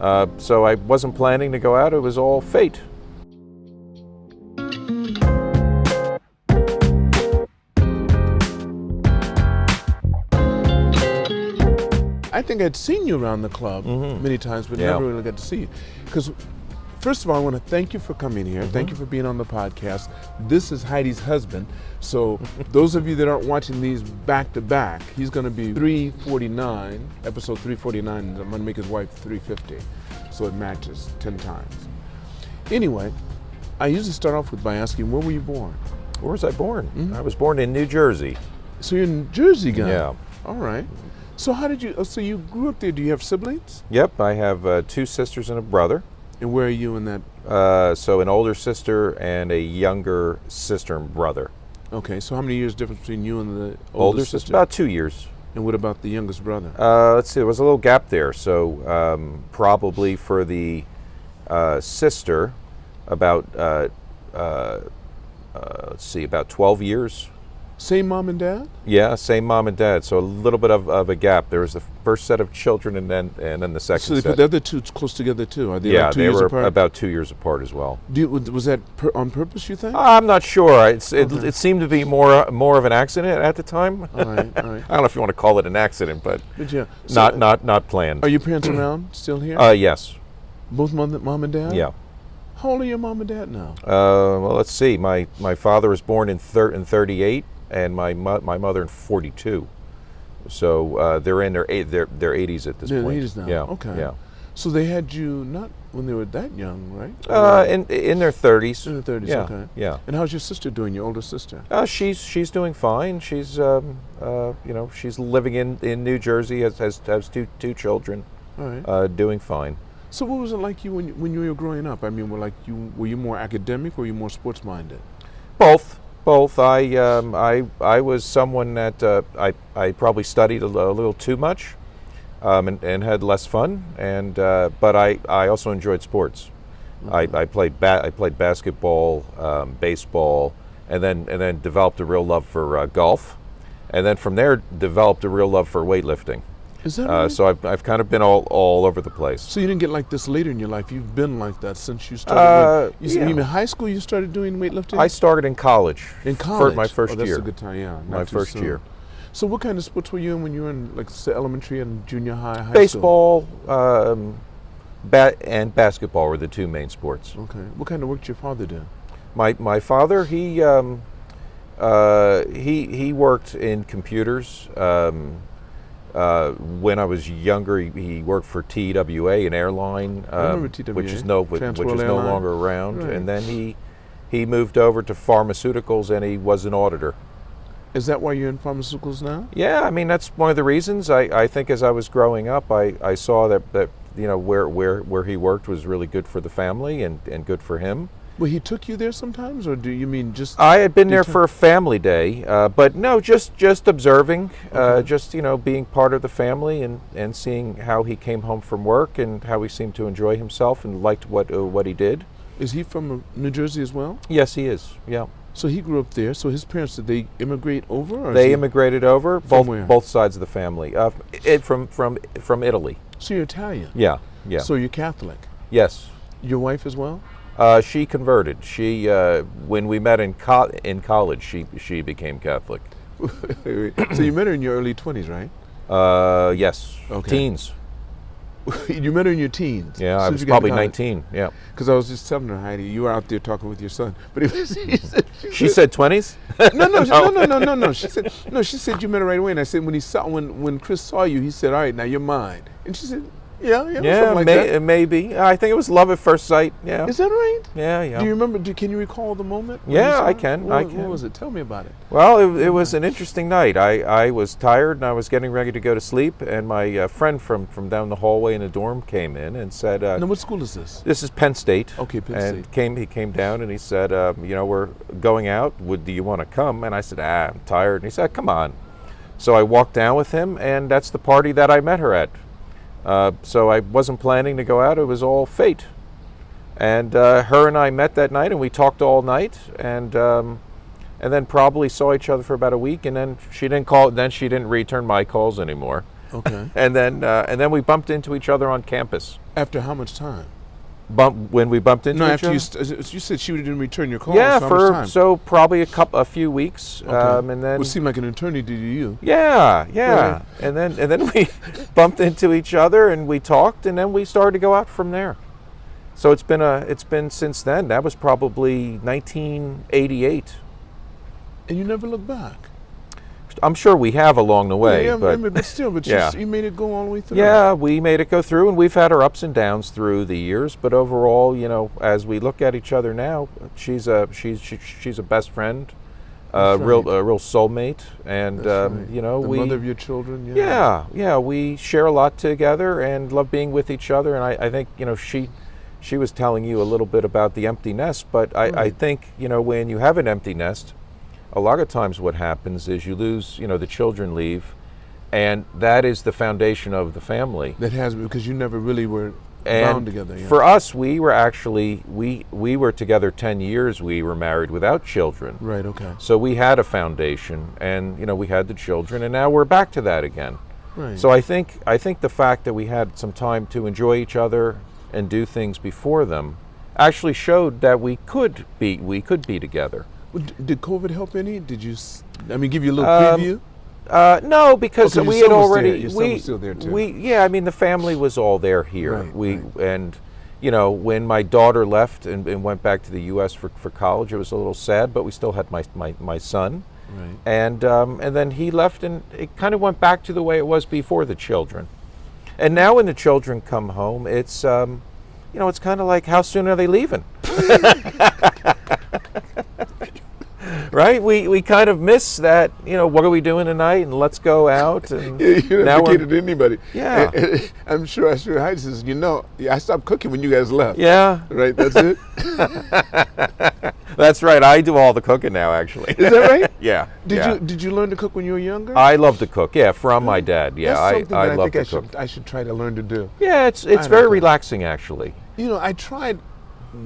So I wasn't planning to go out, it was all fate. I think I'd seen you around the club many times, but never really got to see you. Because first of all, I want to thank you for coming here. Thank you for being on the podcast. This is Heidi's husband. So those of you that aren't watching these back to back, he's going to be 349, episode 349, and I'm going to make his wife 350. So it matches 10 times. Anyway, I usually start off by asking, where were you born? Where was I born? I was born in New Jersey. So you're in Jersey guy? Yeah. All right. So how did you, so you grew up there, do you have siblings? Yep, I have 2 sisters and a brother. And where are you in that? So an older sister and a younger sister and brother. Okay, so how many years difference between you and the Older sister? About 2 years. And what about the youngest brother? Let's see, there was a little gap there. So probably for the sister, about, let's see, about 12 years. Same mom and dad? Yeah, same mom and dad. So a little bit of a gap. There was the first set of children, and then the second So they set. put the other two close together too? Are they Yeah, like 2 they years were apart? about 2 years apart as well. Was that on purpose, you think? I'm not sure. It seemed to be more of an accident at the time. All right. I don't know if you want to call it an accident, but Yeah. So, not planned. Are your parents around, still here? Yes. Both mom and dad? Yeah. How old are your mom and dad now? Well, let's see. My father was born in 38, and my mother in 42. So they're in their 80s at this They're point. 80s now. Yeah. Okay. Yeah. So they had you not when they were that young, right? In their 30s. In their 30s. Yeah. Okay. Yeah. And how's your sister doing? Your older sister? She's doing fine. She's she's living in New Jersey, has two children. All right. Doing fine. So what was it like you when you were growing up? I mean, were you more academic or were you more sports minded? Both. I was someone that I probably studied a little too much, and had less fun. But I also enjoyed sports. I played basketball, baseball, and then developed a real love for golf, and then from there developed a real love for weightlifting. Is that right? So I've kind of been all over the place. So you didn't get like this later in your life. You've been like that since you started. You mean in high school you started doing weightlifting? I started in college. In college? My first that's year. That's a good time, yeah. My first year. So what kind of sports were you in when you were in, like, say, elementary and junior high school? Baseball, and basketball were the 2 main sports. Okay. What kind of work did your father do? My father, he worked in computers. When I was younger, he worked for TWA, an airline, I remember TWA, which is no longer around. Right. And then he moved over to pharmaceuticals, and he was an auditor. Is that why you're in pharmaceuticals now? Yeah, I mean that's one of the reasons. I think as I was growing up, I saw that where he worked was really good for the family and good for him. Well, he took you there sometimes, or do you mean just? I had been there for a family day, but no, just observing, Okay. just being part of the family and seeing how he came home from work and how he seemed to enjoy himself and liked what he did. Is he from New Jersey as well? Yes, he is. Yeah, So he grew up there. So his parents, did they immigrate over? Or they immigrated over, From where? both sides of the family, from Italy. So you're Italian. Yeah. So you're Catholic. Yes. Your wife as well? She converted. She when we met in college, she became Catholic. So you met her in your early 20s, right? Yes. Okay. Teens. You met her in your teens. Yeah, I was probably 19. Yeah. Because I was just telling her, Heidi, you were out there talking with your son. But it was, She said 20s. No. She said you met her right away. And I said when Cris saw you, he said, "All right, now you're mine." And she said, Yeah, something like that. Maybe. I think it was love at first sight. Yeah. Is that right? Yeah. Do you remember? Can you recall the moment? when Yeah, you saw I it? can, What, I What can. was it? Tell me about it. Well, it was an interesting night. I was tired and I was getting ready to go to sleep, and my friend from down the hallway in the dorm came in and said, Now, what school is this? "This is Penn State." Okay, Penn And State. he came down and he said, "We're going out. Do you want to come?" And I said, "I'm tired." And he said, "Come on." So I walked down with him, and that's the party that I met her at. So I wasn't planning to go out. It was all fate. And her and I met that night, and we talked all night, and then probably saw each other for about a week, and then she didn't call. Then she didn't return my calls anymore. Okay. and then we bumped into each other on campus. After how much time? When we bumped into No, each after other. you said she didn't return your call. Yeah, so how much time? so probably a few weeks, Okay. and then Would seem like an eternity to you. yeah, Right. and then we bumped into each other and we talked, and then we started to go out from there. So it's been since then. That was probably 1988. And you never look back. I'm sure we have along the way, yeah, but but still, yeah. you made it go all the way through. yeah, we made it go through, and we've had our ups and downs through the years. But overall, as we look at each other now, she's a best friend, That's real right. a real soulmate, and That's right. the the mother of your children. Yeah. yeah, we share a lot together and love being with each other. And I think she was telling you a little bit about the empty nest, but I Right. think when you have an empty nest, a lot of times what happens is you lose, the children leave, and that is the foundation of the family. That has because you never really were And bound together. Yeah. for us, we were actually, we were together 10 years. We were married without children. Right. Okay. So we had a foundation, and we had the children, and now we're back to that again. Right. So I think the fact that we had some time to enjoy each other and do things before them actually showed that we could be together. Well, did COVID help any? Did you? Give you a little preview. No, because Oh, 'cause we your had son was there. already Your son was still there, too. the family was all there here. Right, And when my daughter left and went back to the U.S. for college, it was a little sad, but we still had my son. Right. And then he left, and it kind of went back to the way it was before the children. And now when the children come home, it's it's kind of like, how soon are they leaving? Right? We kind of miss that, what are we doing tonight, and let's go out. And You didn't now advocate it to anybody. Yeah. And I'm sure Heidi says, I stopped cooking when you guys left. Yeah. Right, that's it? That's right. I do all the cooking now, actually. Is that right? Yeah. Did you learn to cook when you were younger? I love to cook. Yeah, from my dad. Yeah, That's something I that love think to cook. I should try to learn to do. Yeah, it's don't very cook. relaxing, actually. I tried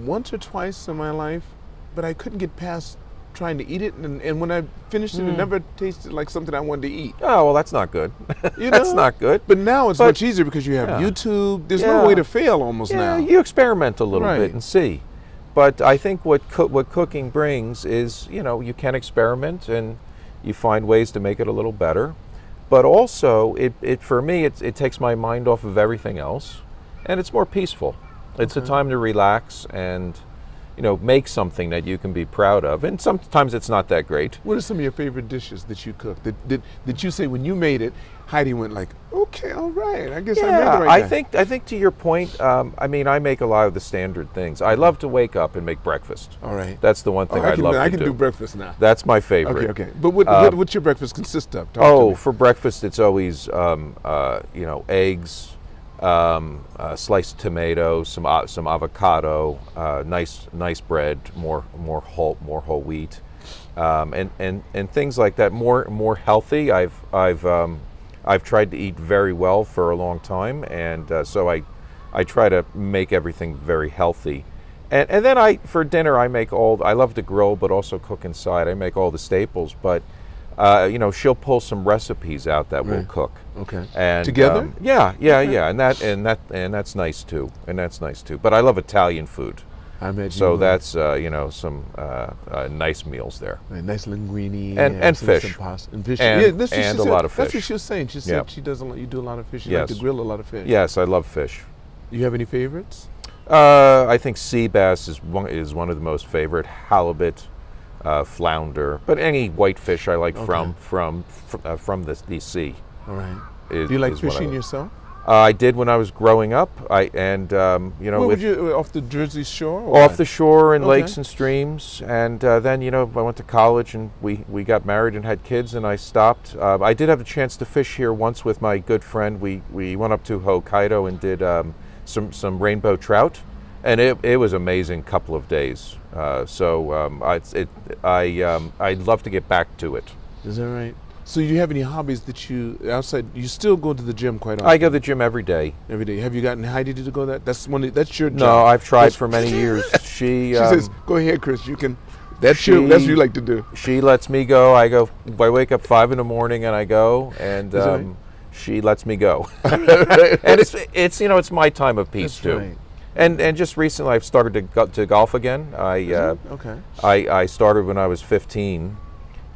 once or twice in my life, but I couldn't get past trying to eat it, and when I finished it, it never tasted like something I wanted to eat. Oh, well, that's not good. You That's know? not good. But now it's But- much easier because you have Yeah. YouTube. There's Yeah. no way to fail almost Yeah, now. you experiment a little Right. bit and see. But I think what cooking brings is, you can experiment and you find ways to make it a little better. But also, it for me, it takes my mind off of everything else, and it's more peaceful. It's a time to relax and, make something that you can be proud of. And sometimes it's not that great. What are some of your favorite dishes that you cook? That you say when you made it, Heidi went like, okay, all right, I guess I made it Yeah, right. I think to your point, I make a lot of the standard things. I love to wake up and make breakfast. All right. That's the one thing I love to I can do breakfast now. That's my favorite. Okay. But what's your breakfast consist of? Talk to me. For breakfast, it's always eggs, sliced tomato, some avocado, nice bread, more whole wheat, and things like that. More healthy. I've tried to eat very well for a long time, and so I try to make everything very healthy. And then for dinner I love to grill, but also cook inside. I make all the staples, but she'll pull some recipes out that we'll Right. cook. Okay. And Together? Yeah, and that's nice too. But I love Italian food. I imagine. So you that's some nice meals there. a nice linguine And some fish. pasta and fish. And- yeah, that's what she and a said. lot of That's what fish. she was saying. She said Yep. she does you do a lot of fish. You Yes. like to grill a lot of fish. Yes, I love fish. You have any favorites? I think sea bass is one of the most favorite. Halibut, flounder, but any white fish I like Okay. from the sea. All right. Is, Do you like is what I fishing like. yourself? I did when I was growing up. Where would you off the Jersey Shore? Or off what? the shore in Okay. lakes and streams, and then I went to college and we got married and had kids, and I stopped. I did have a chance to fish here once with my good friend. We went up to Hokkaido and did some rainbow trout, and it was amazing couple of days. I'd love to get back to it. Is that right? So you have any hobbies that you outside? You still go to the gym quite often. I go to the gym every day. every day. Have you gotten Heidi to go that? That's your job. No, I've tried That's- for many years. She says, "Go ahead, Cris. You can." That's what she- you like to do. She lets me go. I wake up 5 a.m. and I go, and Is that right? she lets me go. And it's you know, it's my time of peace That's too. right. And just recently I've started to golf again. Okay. I started when I was 15,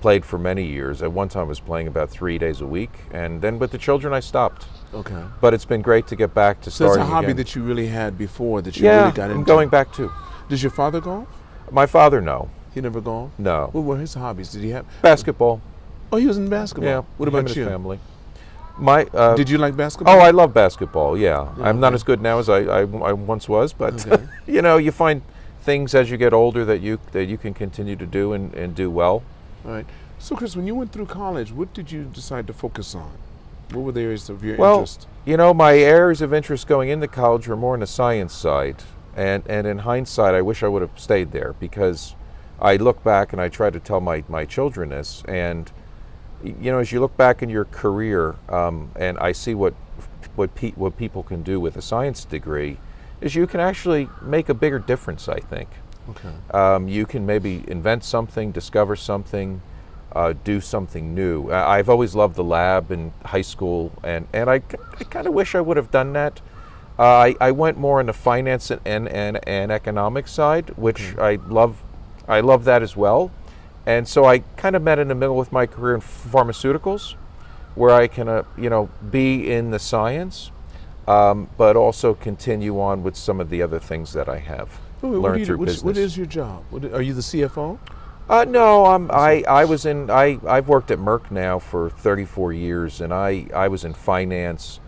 played for many years. At one time I was playing about 3 days a week, and then with the children I stopped. Okay. But it's been great to get back to So starting it's a hobby again. that you really had before that you Yeah, really got into. I'm going back too. Does your father golf? My father, no. He never golfed? No. What were his hobbies? Did he have Basketball. Oh, he was in basketball. Yeah. What him about and his you? family. My Did you like basketball? Oh, I love basketball. Yeah, Yeah, I'm not okay. as good now as I once was, but Okay. you know, you find things as you get older that you can continue to do and do well. All right. So, Cris, when you went through college, what did you decide to focus on? What were the areas of your Well, interest? you know, my areas of interest going into college were more on the science side, and in hindsight, I wish I would have stayed there, because I look back and I try to tell my children this, and you know, as you look back in your career, and I see what people can do with a science degree, is you can actually make a bigger difference, I think. Okay. You can maybe invent something, discover something, do something new. I've always loved the lab in high school, and I kind of wish I would have done that. I went more on the finance and economic side, which I love that as well. And so I kind of met in the middle with my career in pharmaceuticals, where I can, you know, be in the science, but also continue on with some of the other things that I have learned through business. What is your job? Are you the CFO? No, I've worked at Merck now for 34 years, and I was in finance,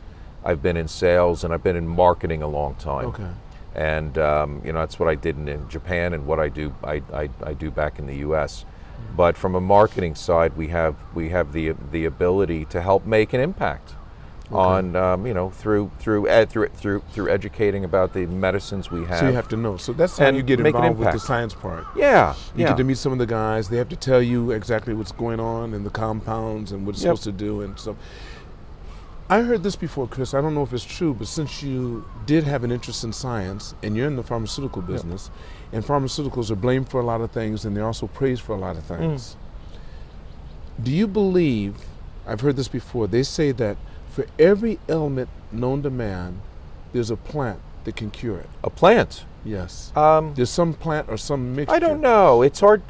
I've been in sales, and I've been in marketing a long time. Okay. And you know, that's what I did in Japan, and what I do back in the U.S. But from a marketing side, we have the ability to help make an impact on you know, through educating about the medicines we have. So you have to know. So that's how And you get make an involved with the impact. science part. Yeah, You get to meet some of the guys. They have to tell you exactly what's going on in the compounds and what it's Yep. supposed to do and stuff. I heard this before, Cris. I don't know if it's true, but since you did have an interest in science and you're in the pharmaceutical business, and pharmaceuticals are blamed for a lot of things and they're also praised for a lot of things. Do you believe, I've heard this before, they say that for every ailment known to man, there's a plant that can cure it. A plant. Yes. There's some plant or some mixture. I don't know. It's hard.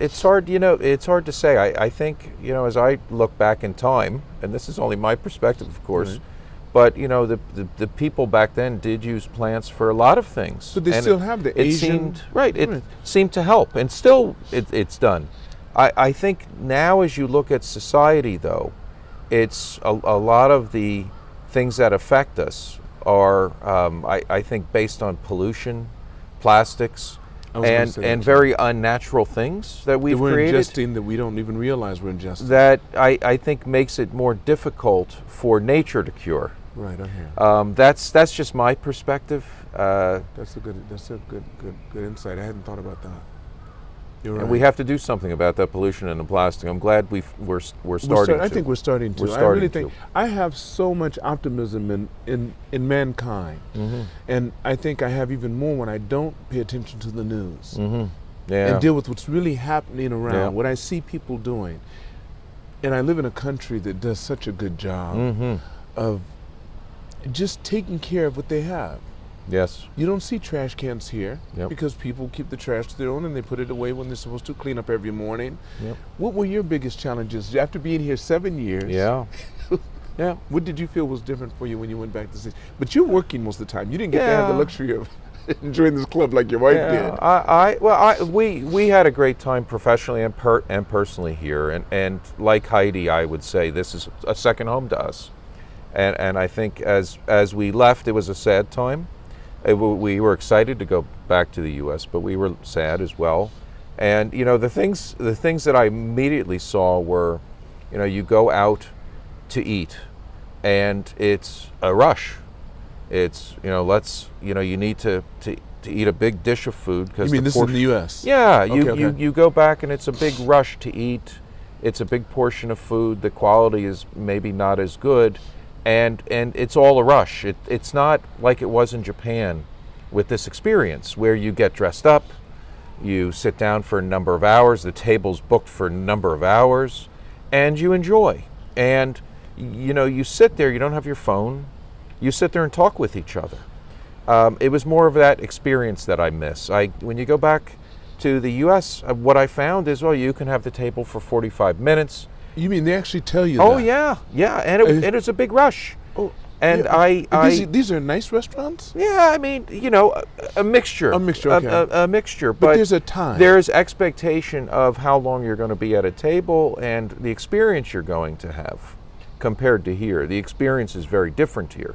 You know, it's hard to say. I think, you know, as I look back in time, and this is only my perspective, of course, Right. but you know, the people back then did use plants for a lot of things. So they And still have the it Asian. seemed right. It Right. seemed to help, and still it's done. I think now, as you look at society, though, it's a lot of the things that affect us are, I think, based on pollution, plastics, I was gonna and say that and too. very unnatural things that we've that we're created. ingesting that we don't even realize we're ingesting. That I think makes it more difficult for nature to cure. Right, I hear. That's just my perspective. That's a good insight. I hadn't thought about that. You're right. And we have to do something about that pollution and the plastic. I'm glad we're starting to. I think we're starting to. We're I starting really think to. I have so much optimism in mankind, and I think I have even more when I don't pay attention to the news Yeah. and deal with what's really happening around. Yeah. What I see people doing, and I live in a country that does such a good job of just taking care of what they have. Yes. You don't see trash cans here Yep. because people keep the trash to their own and they put it away when they're supposed to clean up every morning. Yep. What were your biggest challenges after being here 7 years? Yeah. Yeah. What did you feel was different for you when you went back to the city? But you're working most of the time. You didn't get to have the Yeah. luxury of enjoying this club like your wife did. We had a great time professionally and personally here, and like Heidi, I would say this is a second home to us, and I think as we left, it was a sad time. We were excited to go back to the U.S., but we were sad as well. And you know, the things that I immediately saw were, you know, you go out to eat, and it's a rush. It's, you know, you need to eat a big dish of food because You mean this is in the U.S.? Yeah, Okay. you go back and it's a big rush to eat. It's a big portion of food. The quality is maybe not as good. And it's all a rush. It's not like it was in Japan with this experience where you get dressed up, you sit down for a number of hours, the table's booked for a number of hours, and you enjoy. And you know, you sit there, you don't have your phone, you sit there and talk with each other. It was more of that experience that I miss. When you go back to the U.S., what I found is, well, you can have the table for 45 minutes. You mean they actually tell you Oh, that? yeah, and it's a big rush. Oh, and yeah. These are nice restaurants? Yeah, I mean, you know, a mixture. A mixture, okay. A mixture. But there's a time. There's expectation of how long you're going to be at a table and the experience you're going to have compared to here. The experience is very different here.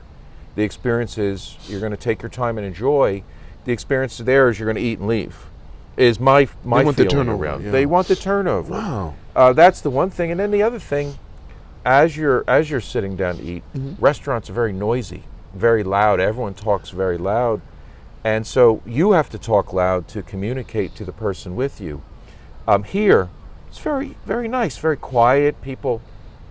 The experience is you're going to take your time and enjoy. The experience there is you're going to eat and leave. Is my want the feeling turnover, around. yeah. They want the turnover. Wow. That's the one thing, and then the other thing, as you're sitting down to eat, restaurants are very noisy, very loud. Everyone talks very loud, and so you have to talk loud to communicate to the person with you. Here, it's very, very nice, very quiet. People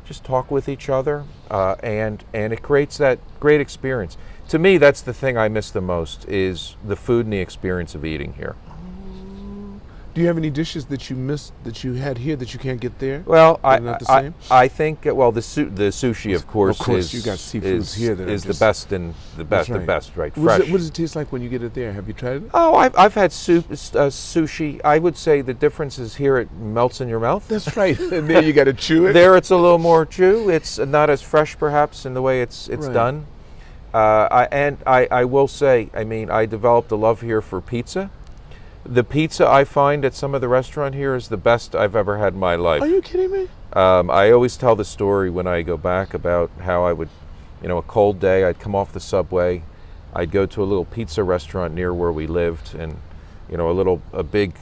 just talk with each other, and it creates that great experience. To me, that's the thing I miss the most, is the food and the experience of eating here. Do you have any dishes that you missed that you had here that you can't get there? Well, Not the same? I think the sushi, of course, you got seafoods here that is are the best and the best, right. the best, right? What Fresh. does it taste like when you get it there? Have you tried it? Oh, I've had sushi. I would say the difference is here it melts in your mouth. That's right. And there you got to chew it. There it's a little more chew. It's not as fresh, perhaps, in the way it's Right. done. I will say, I mean, I developed a love here for pizza. The pizza I find at some of the restaurant here is the best I've ever had in my life. Are you kidding me? I always tell the story when I go back about how I would, you know, a cold day, I'd come off the subway, I'd go to a little pizza restaurant near where we lived, and, you know, a big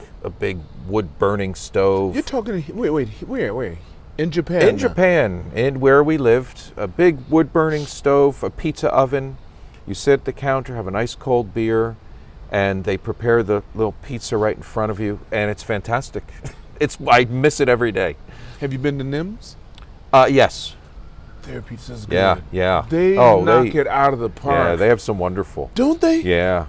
wood burning stove. You're talking, wait, where? In Japan? In Japan, and where we lived, a big wood burning stove, a pizza oven. You sit at the counter, have a nice cold beer, and they prepare the little pizza right in front of you, and it's fantastic. I miss it every day. Have you been to Nim's? Yes. Their pizza's good. Yeah. They knock it out of the park. Yeah, they have some wonderful. Don't they? Yeah.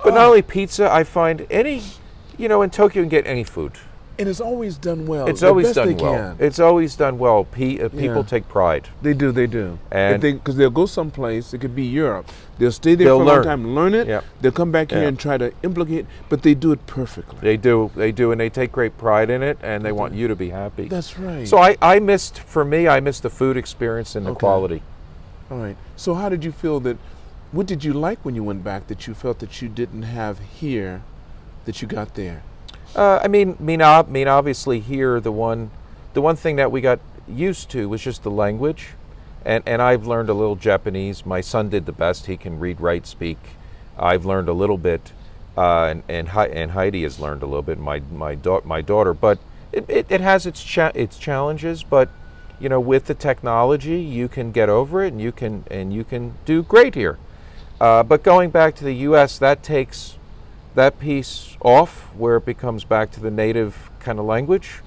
But not only pizza, I find you know, in Tokyo you can get any food. And it's always done well. It's the always best done they well. can. It's always done well. People take pride. They do. And because they'll go someplace, it could be Europe. They'll stay there They'll for a learn. long time, learn it. Yep. They'll come back here Yeah. and try to implicate, but they do it perfectly. They do, and they take great pride in it, and they want you to be happy. That's right. So I missed the food experience and the quality. All right. So how did you feel what did you like when you went back that you felt that you didn't have here that you got there? I mean, obviously here the one thing that we got used to was just the language, and I've learned a little Japanese. My son did the best; he can read, write, speak. I've learned a little bit, and Heidi has learned a little bit. My daughter, but it has its challenges. But you know, with the technology, you can get over it, and you can do great here. But going back to the U.S., that takes that piece off, where it becomes back to the native kind of language,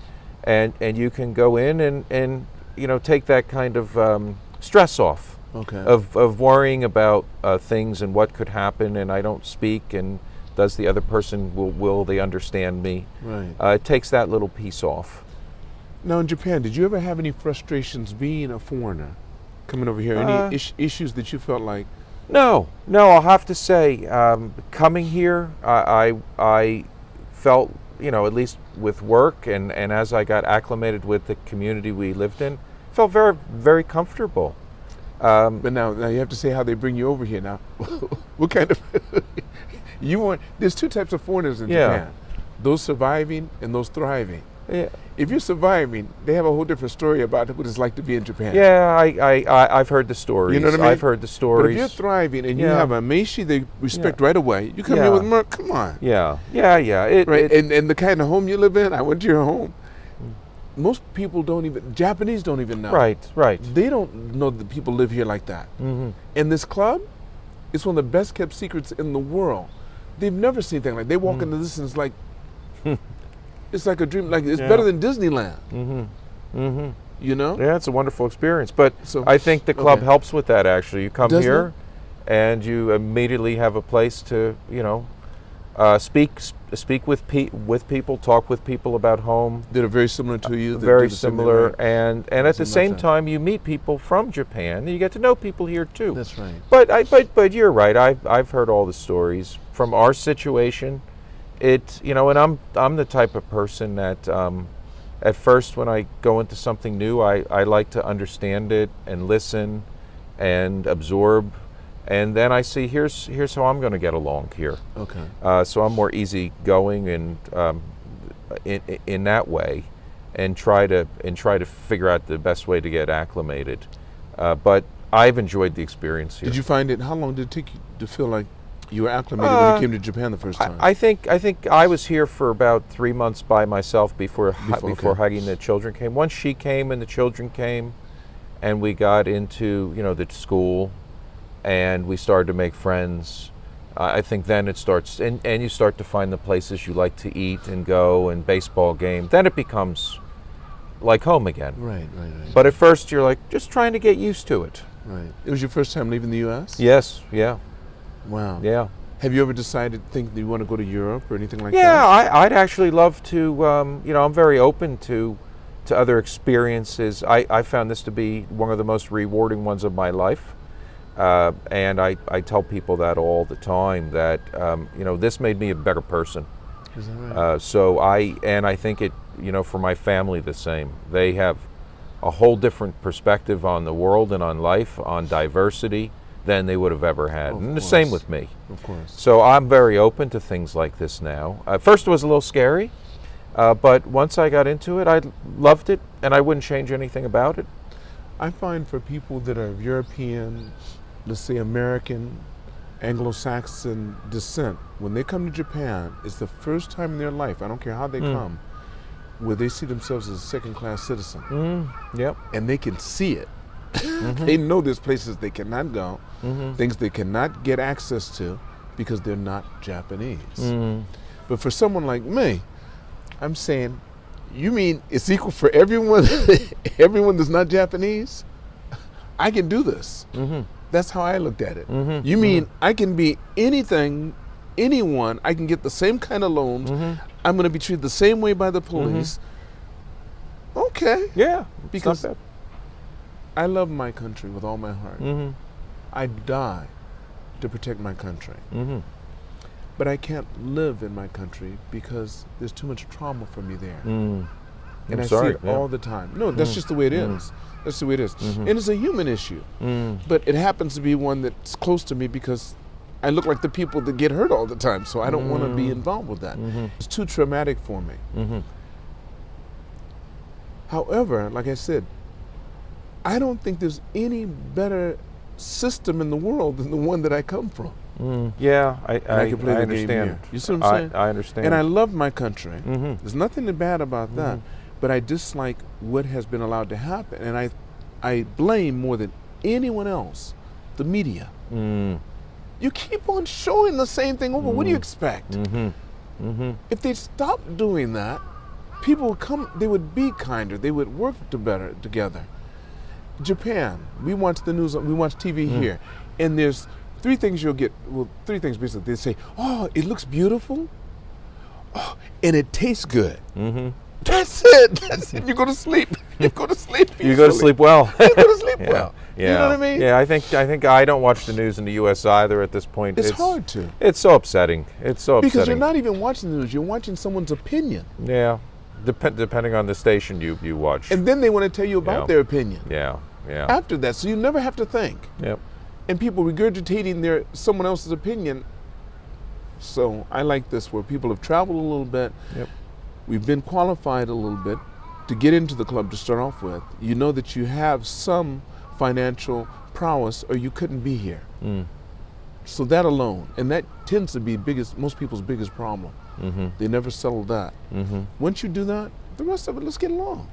and you can go in and you know, take that kind of stress off of worrying about things and what could happen, and I don't speak, and does the other person will they understand me? Right. It takes that little piece off. Now in Japan, did you ever have any frustrations being a foreigner coming over here? Any issues that you felt like? No, I'll have to say, coming here, I felt, you know, at least with work and as I got acclimated with the community we lived in, felt very, very comfortable. But now you have to say how they bring you over here now. What kind of, there's two types of foreigners in Japan. Those surviving and those thriving. Yeah. If you're surviving, they have a whole different story about what it's like to be in Japan. Yeah, I've heard the stories. You know what I mean? I've heard the stories. But if you're thriving and you have a Meishi they respect right away, you come here with Merck, come on. Yeah. And the kind of home you live in, I went to your home. Most people Japanese don't even know. Right. They don't know that people live here like that. Mm-hmm. And this club, it's one of the best kept secrets in the world. They've never seen anything like. They walk into this and it's like, it's like a dream. Like it's better than Disneyland. You know? Yeah, it's a wonderful experience. But So- I think the club okay. helps with that. Actually, you come Doesn't here, and you immediately have a place to, you know, Speak with people, talk with people about home. That are very similar to you. That Very do the same thing, similar, right? and at the same like that. time, you meet people from Japan, and you get to know people here too. That's right. But you're right. I've heard all the stories from our situation. And I'm the type of person that at first when I go into something new, I like to understand it and listen and absorb. And then I see here's how I'm going to get along here. Okay. So I'm more easygoing and in that way, and try to figure out the best way to get acclimated. But I've enjoyed the experience here. Did you find it? How long did it take you to feel like you were acclimated when you came to Japan the first time? I think I was here for about 3 months by myself before Heidi and the children came. Once she came and the children came, and we got into the school, and we started to make friends. I think then it starts, and you start to find the places you like to eat and go, and baseball game. Then it becomes like home again. Right. But at first you're like just trying to get used to it. Right. It was your first time leaving the U.S.? Yes. Yeah. Wow. Yeah. Have you ever decided, think that you want to go to Europe or anything like Yeah, that? I'd actually love to. I'm very open to other experiences. I found this to be one of the most rewarding ones of my life. And I tell people that all the time, that this made me a better person. Is that right? So I think it, for my family the same. They have a whole different perspective on the world and on life, on diversity, than they would have ever had. And the same with me. Of course. So I'm very open to things like this now. First it was a little scary, but once I got into it, I loved it, and I wouldn't change anything about it. I find for people that are of European, let's say American, Anglo-Saxon descent, when they come to Japan, it's the first time in their life, I don't care how they come, where they see themselves as a second-class citizen. Yep. And they can see it. They know there's places they cannot go, things they cannot get access to because they're not Japanese. But for someone like me, I'm saying, you mean it's equal for everyone, everyone that's not Japanese? I can do this. That's how I looked at it. You mean I can be anything, anyone, I can get the same kind of loans, I'm going to be treated the same way by the police. Okay. Yeah. Because I love my country with all my heart. I die to protect my country. But I can't live in my country because there's too much trauma for me there. And I see it all the time. No, that's just the way it is. That's the way it is. And it's a human issue. But it happens to be one that's close to me because I look like the people that get hurt all the time, so I don't want to be involved with that. It's too traumatic for me. However, like I said, I don't think there's any better system in the world than the one that I come from. Yeah, I can play the understand. game here. You see what I'm saying? I understand. And I love my country. There's nothing bad about that. But I dislike what has been allowed to happen. And I blame more than anyone else the media. You keep on showing the same thing over. What do you expect? If they stopped doing that, people would come, they would be kinder. They would work together. Japan, we watch the news, we watch TV here, and there's three things you'll get. Well, three things basically. They say, "Oh, it looks beautiful, oh, and it tastes good." That's it. That's it. You go to sleep. You go to sleep. You go to sleep well. You go to sleep well. Yeah. You know what I mean? Yeah, I think I don't watch the news in the U.S. either at this point. It's hard to. It's so upsetting. It's so upsetting. Because you're not even watching the news. You're watching someone's opinion. Yeah. Depending on the station you watch. And then they want to tell you about their opinion. Yeah. After that, so you never have to think. Yep. And people regurgitating someone else's opinion. So I like this, where people have traveled a little bit. Yep. We've been qualified a little bit to get into the club to start off with. You know that you have some financial prowess, or you couldn't be here. So that alone, and that tends to be most people's biggest problem. They never settle that. Once you do that, the rest of it, let's get along.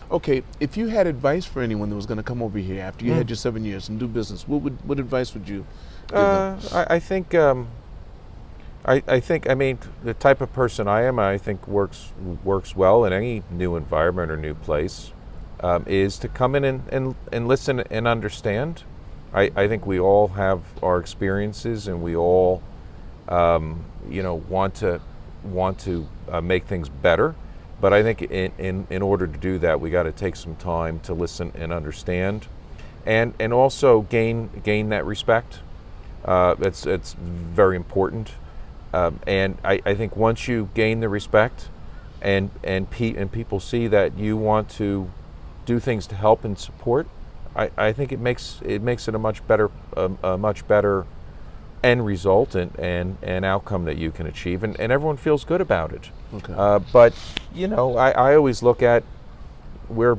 Okay, if you had advice for anyone that was going to come over here after you had your 7 years and do business, what advice would you give them? I think I mean, the type of person I am, I think works well in any new environment or new place, is to come in and listen and understand. I think we all have our experiences, and we all want to make things better. But I think in order to do that, we got to take some time to listen and understand, and also gain that respect. It's very important. And I think once you gain the respect, and people see that you want to do things to help and support, I think it makes it a much better end result and outcome that you can achieve, and everyone feels good about it. Okay. But I always look at where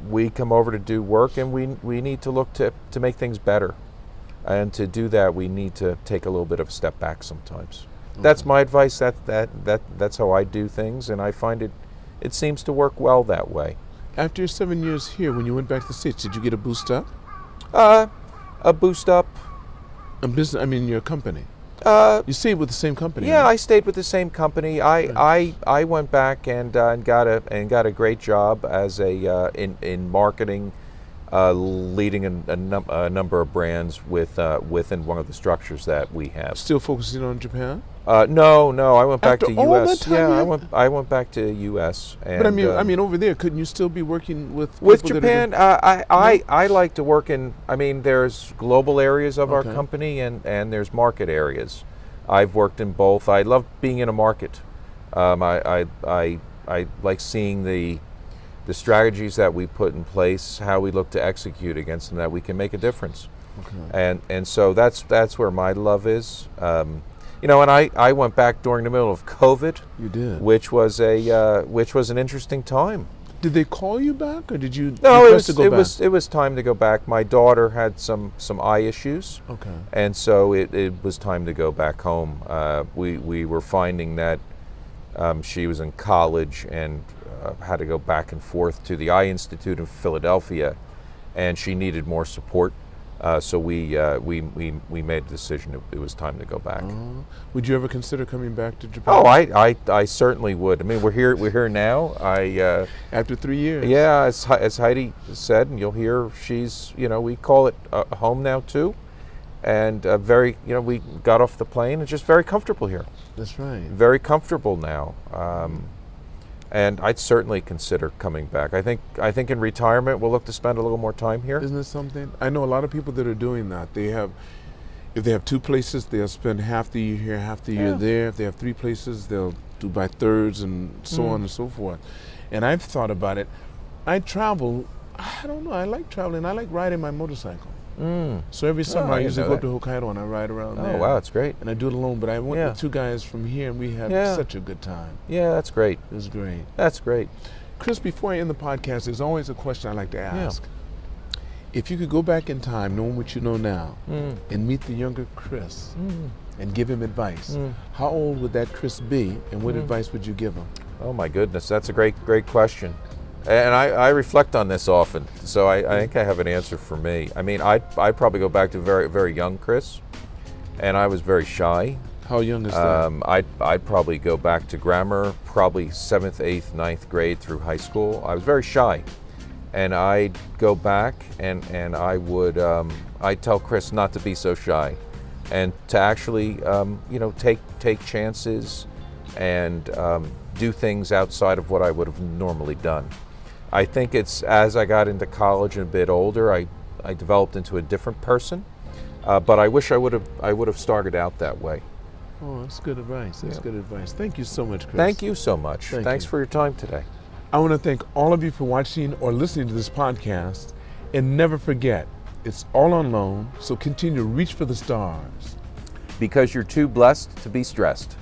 we come over to do work, and we need to look to make things better, and to do that we need to take a little bit of a step back sometimes. Okay. That's my advice. That's how I do things, and I find it seems to work well that way. After your 7 years here, when you went back to the States, did you get a boost up? A boost up. A business? I mean, your company. You stayed with the same company. Yeah, right? I stayed with the same company. I went back and got a great job as in marketing, leading a number of brands within one of the structures that we have. Still focusing on Japan? No, I went back After to all U.S. that time, Yeah, I went back to U.S. And, but I mean, over there, couldn't you still be working with people Japan? that are I like to work in. I mean, there's global areas of our Okay. company, and there's market areas. I've worked in both. I love being in a market. I like seeing the strategies that we put in place, how we look to execute against them, that we can make a difference. Okay. And so that's where my love is. And I went back during the middle of COVID. You did. Which was an interesting time. Did they call you back, or did you? No, request to go back? it was time to go back. My daughter had some eye issues. Okay. And so it was time to go back home. We were finding that she was in college and had to go back and forth to the Eye Institute in Philadelphia, and she needed more support. So we made the decision it was time to go back. Would you ever consider coming back to Japan? Oh, I certainly would. I mean, we're here now. After 3 years. Yeah, as Heidi said, and you'll hear, she's we call it home now too, and we got off the plane and just very comfortable here. That's right. Very comfortable now. And I'd certainly consider coming back. I think in retirement we'll look to spend a little more time here. Isn't it something? I know a lot of people that are doing that. If they have 2 places, they'll spend half the year here, half the year there. If they have 3 places, they'll do by thirds and so on and so forth. And I've thought about it. I travel. I don't know. I like traveling. I like riding my motorcycle. So every summer I usually go up to Hokkaido and I ride around there. Oh, wow, that's great. And I do it alone, but I went with 2 guys from here and we had such a good time. Yeah, that's great. It was great. That's great. Cris, before I end the podcast, there's always a question I like to ask. If you could go back in time, knowing what you know now, and meet the younger Cris and give him advice, how old would that Cris be, and what advice would you give him? Oh my goodness, that's a great question. And I reflect on this often, so I think I have an answer for me. I mean, I'd probably go back to very, very young Cris, and I was very shy. How young is that? I'd probably go back to grammar, probably 7th, 8th, 9th grade through high school. I was very shy, and I'd go back and I'd tell Cris not to be so shy, and to actually take chances and do things outside of what I would have normally done. I think it's as I got into college and a bit older, I developed into a different person. But I wish I would have started out that way. Oh, that's good advice. That's good advice. Thank you so much, Cris. Thank you so much. Thanks for your time today. I want to thank all of you for watching or listening to this podcast. And never forget, it's all on loan, so continue to reach for the stars. Because you're too blessed to be stressed.